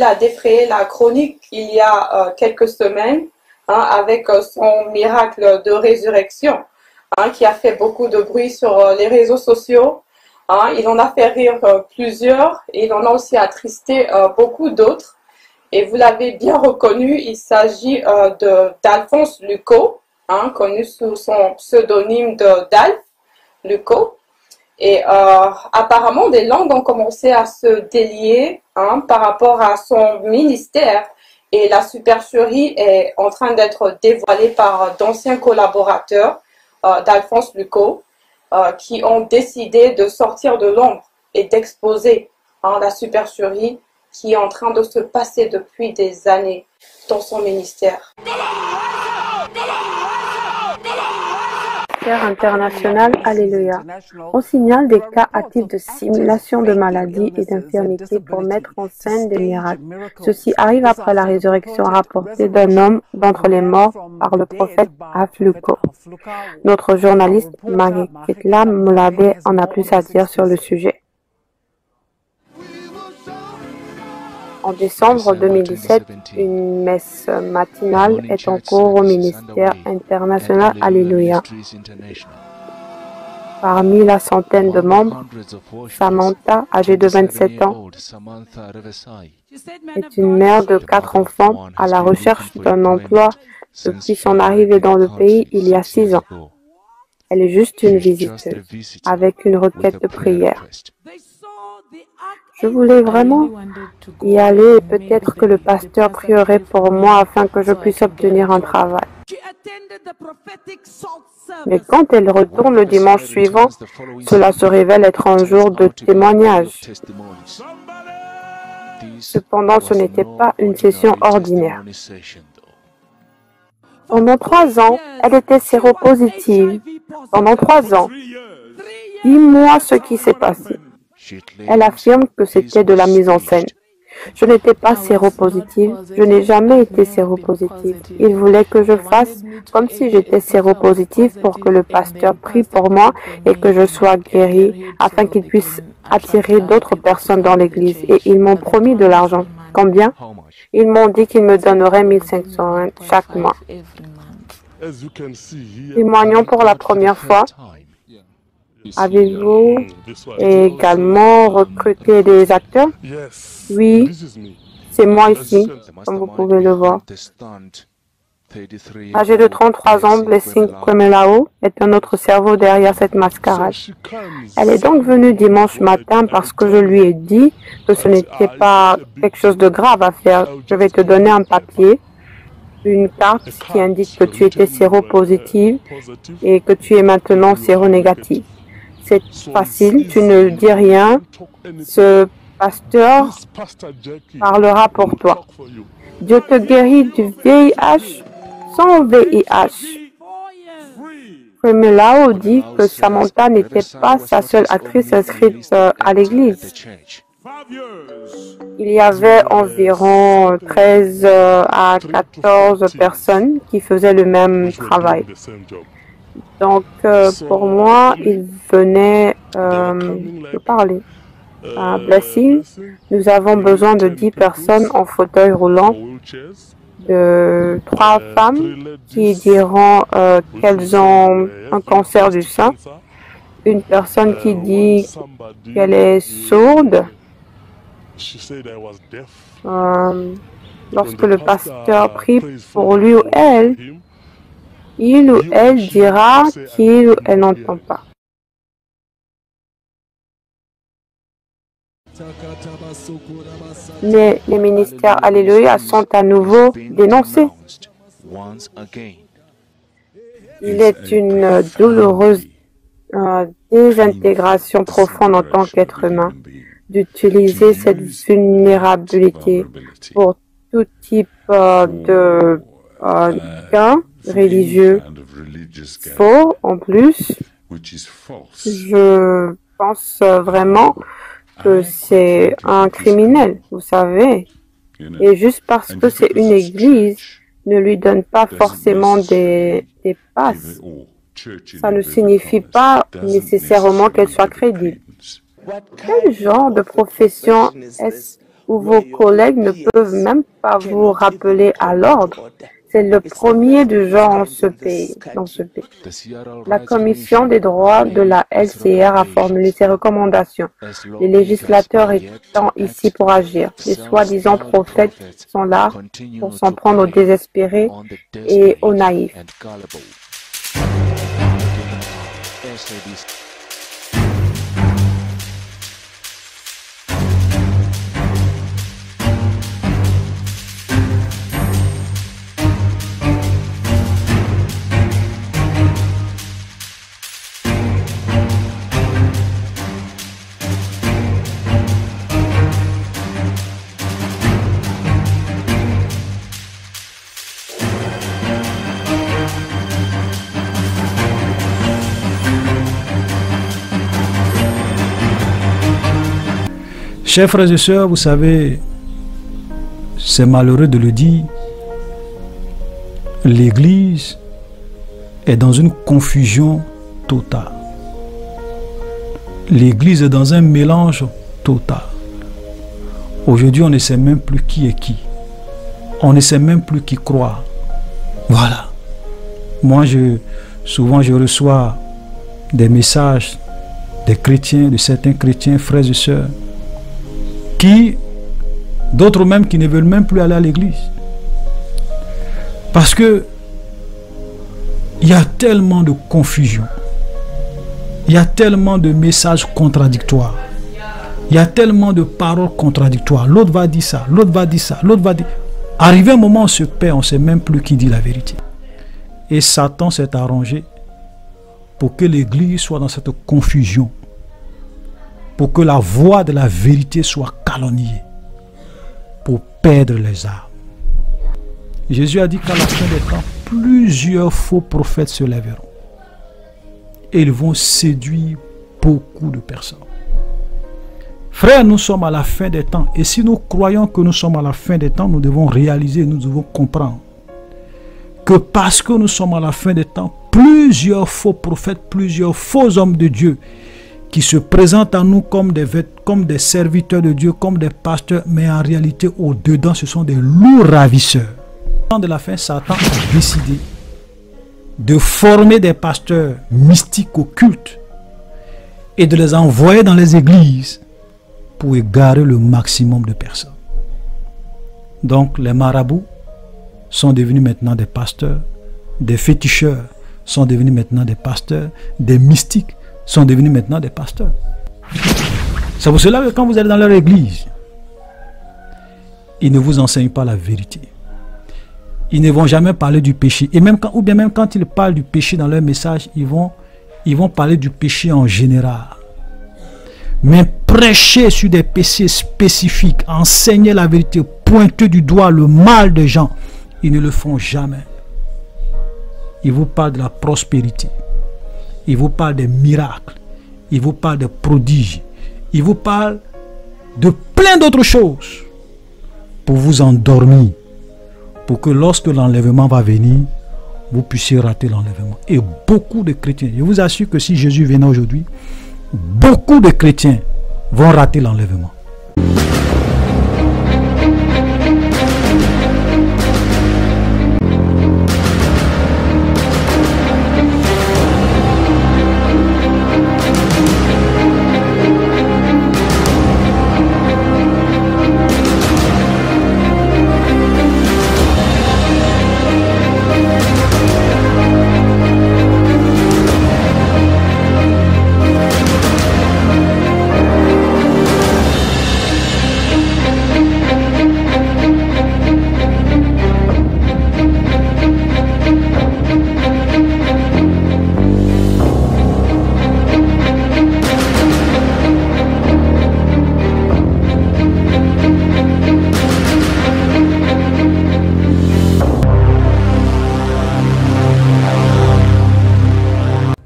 a défrayé la chronique il y a quelques semaines avec son miracle de résurrection qui a fait beaucoup de bruit sur les réseaux sociaux. Il en a fait rire plusieurs et il en a aussi attristé beaucoup d'autres. Et vous l'avez bien reconnu, il s'agit d'Alphonse Lucot, connu sous son pseudonyme de Dalf Lucot. Et apparemment, des langues ont commencé à se délier par rapport à son ministère. Et la supercherie est en train d'être dévoilée par d'anciens collaborateurs d'Alphonse Lucot qui ont décidé de sortir de l'ombre et d'exposer la supercherie qui est en train de se passer depuis des années dans son ministère. International, Alléluia. On signale des cas actifs de simulation de maladies et d'infirmités pour mettre en scène des miracles. Ceci arrive après la résurrection rapportée d'un homme d'entre les morts par le prophète Afluko. Notre journaliste Mageketla Moulabe en a plus à dire sur le sujet. En décembre 2017, une messe matinale est en cours au ministère international Alléluia. Parmi la centaine de membres, Samantha, âgée de 27 ans, est une mère de 4 enfants à la recherche d'un emploi depuis son arrivée dans le pays il y a 6 ans. Elle est juste une visiteuse, avec une requête de prière. Je voulais vraiment y aller et peut-être que le pasteur prierait pour moi afin que je puisse obtenir un travail. Mais quand elle retourne le dimanche suivant, cela se révèle être un jour de témoignage. Cependant, ce n'était pas une session ordinaire. Pendant 3 ans, elle était séropositive. Pendant 3 ans. Dis-moi ce qui s'est passé. Elle affirme que c'était de la mise en scène. Je n'étais pas séropositive, je n'ai jamais été séropositive. Il voulait que je fasse comme si j'étais séropositive pour que le pasteur prie pour moi et que je sois guérie afin qu'il puisse attirer d'autres personnes dans l'église. Et ils m'ont promis de l'argent. Combien? Ils m'ont dit qu'ils me donneraient 1500 chaque mois. Témoignons pour la première fois. Avez-vous également recruté des acteurs? Oui, c'est moi ici, comme vous pouvez le voir. Âgé de 33 ans, Blessing Kwemelao est un autre cerveau derrière cette mascarade. Elle est donc venue dimanche matin parce que je lui ai dit que ce n'était pas quelque chose de grave à faire. Je vais te donner un papier, une carte qui indique que tu étais séropositive et que tu es maintenant séronégative. C'est facile, tu ne dis rien, ce pasteur parlera pour toi. Dieu te guérit du VIH sans VIH. Kwemelao dit que Samantha n'était pas sa seule actrice inscrite à l'église. Il y avait environ 13 à 14 personnes qui faisaient le même travail. Donc, pour moi, il venait de parler. À Blessing, nous avons besoin de 10 personnes en fauteuil roulant, de 3 femmes qui diront qu'elles ont un cancer du sein, une personne qui dit qu'elle est sourde. Lorsque le pasteur prie pour lui ou elle, il ou elle dira qu'il ou elle n'entend pas. Mais les ministères Alléluia sont à nouveau dénoncés. Il est une douloureuse désintégration profonde en tant qu'être humain d'utiliser cette vulnérabilité pour tout type de gain religieux faux en plus. Je pense vraiment que c'est un criminel, vous savez. Et juste parce que c'est une église, ne lui donne pas forcément des passes. Ça ne signifie pas nécessairement qu'elle soit crédible. Quel genre de profession est-ce où vos collègues ne peuvent même pas vous rappeler à l'ordre. C'est le premier du genre dans ce pays. La Commission des droits de la LCR a formulé ses recommandations, les législateurs étant ici pour agir. Les soi-disant prophètes sont là pour s'en prendre aux désespérés et aux naïfs. Chers frères et sœurs, vous savez, c'est malheureux de le dire, l'Église est dans une confusion totale. L'Église est dans un mélange total. Aujourd'hui, on ne sait même plus qui est qui. On ne sait même plus qui croire. Voilà. Moi, souvent, je reçois des messages des chrétiens, de certains chrétiens, frères et sœurs, d'autres même qui ne veulent même plus aller à l'église. Parce que il y a tellement de confusion. Il y a tellement de messages contradictoires. Il y a tellement de paroles contradictoires. L'autre va dire ça, l'autre va dire ça, l'autre va dire... Arrivé un moment, on se perd, on ne sait même plus qui dit la vérité. Et Satan s'est arrangé pour que l'église soit dans cette confusion. Pour que la voix de la vérité soit calomniée, pour perdre les âmes. Jésus a dit qu'à la fin des temps, plusieurs faux prophètes se lèveront. Et ils vont séduire beaucoup de personnes. Frères, nous sommes à la fin des temps. Et si nous croyons que nous sommes à la fin des temps, nous devons réaliser, nous devons comprendre que parce que nous sommes à la fin des temps, plusieurs faux prophètes, plusieurs faux hommes de Dieu qui se présentent à nous comme des serviteurs de Dieu, comme des pasteurs, mais en réalité, au-dedans, ce sont des loups ravisseurs. Au temps de la fin, Satan a décidé de former des pasteurs mystiques occultes et de les envoyer dans les églises pour égarer le maximum de personnes. Donc, les marabouts sont devenus maintenant des pasteurs, des féticheurs sont devenus maintenant des pasteurs, des mystiques sont devenus maintenant des pasteurs. C'est pour cela que quand vous allez dans leur église, ils ne vous enseignent pas la vérité. Ils ne vont jamais parler du péché. Et même quand, ou bien même quand ils parlent du péché dans leur message, ils vont parler du péché en général. Mais prêcher sur des péchés spécifiques, enseigner la vérité, pointer du doigt le mal des gens, ils ne le font jamais. Ils vous parlent de la prospérité. Ils vous parlent des miracles. Ils vous parlent des prodiges. Ils vous parlent de plein d'autres choses pour vous endormir. Pour que lorsque l'enlèvement va venir, vous puissiez rater l'enlèvement. Et beaucoup de chrétiens, je vous assure que si Jésus venait aujourd'hui, beaucoup de chrétiens vont rater l'enlèvement.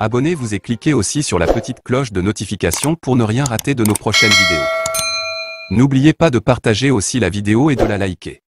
Abonnez-vous et cliquez aussi sur la petite cloche de notification pour ne rien rater de nos prochaines vidéos. N'oubliez pas de partager aussi la vidéo et de la liker.